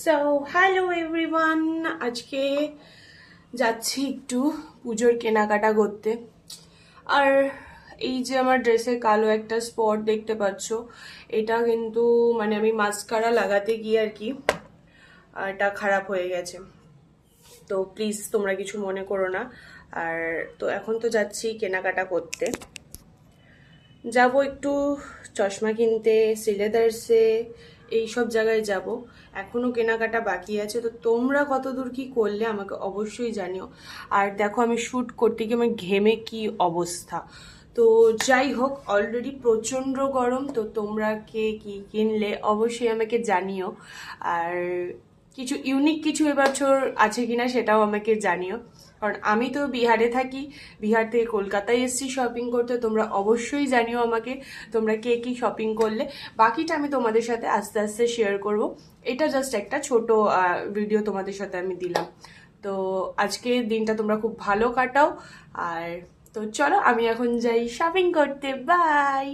So hello everyone, আজকে যাচ্ছি একটু পুজোর কেনাকাটা করতে। আর এই যে আমার ড্রেসে কালো একটা স্পট দেখতে পাচ্ছ, এটা কিন্তু মানে আমি মাস্কারা লাগাতে গিয়ে আর কি এটা খারাপ হয়ে গেছে। তো প্লিজ তোমরা কিছু মনে করো না। আর তো এখন তো যাচ্ছি কেনাকাটা করতে, যাব একটু চশমা কিনতে, শ্রীলেদার্সে, এইসব জায়গায় যাব। এখনো কেনাকাটা বাকি আছে, তো তোমরা কত দূর কি করলে আমাকে অবশ্যই জানিও। আর দেখো আমি শ্যুট করতে গিয়ে আমার ঘেমে কি অবস্থা। তো যাই হোক, অলরেডি প্রচণ্ড গরম, তো তোমরা কে কি কিনলে অবশ্যই আমাকে জানিও। আর কিছু ইউনিক কিছু এবছর আছে কিনা সেটাও আমাকে জানিও, কারণ আমি তো বিহারে থাকি, বিহার থেকে কলকাতায় এসেছি শপিং করতে। তোমরা অবশ্যই জানিও আমাকে তোমরা কে কি শপিং করলে। বাকিটা আমি তোমাদের সাথে আস্তে আস্তে শেয়ার করব। এটা জাস্ট একটা ছোট ভিডিও তোমাদের সাথে আমি দিলাম। তো আজকের দিনটা তোমরা খুব ভালো কাটাও। আর তো চলো আমি এখন যাই শপিং করতে, বাই।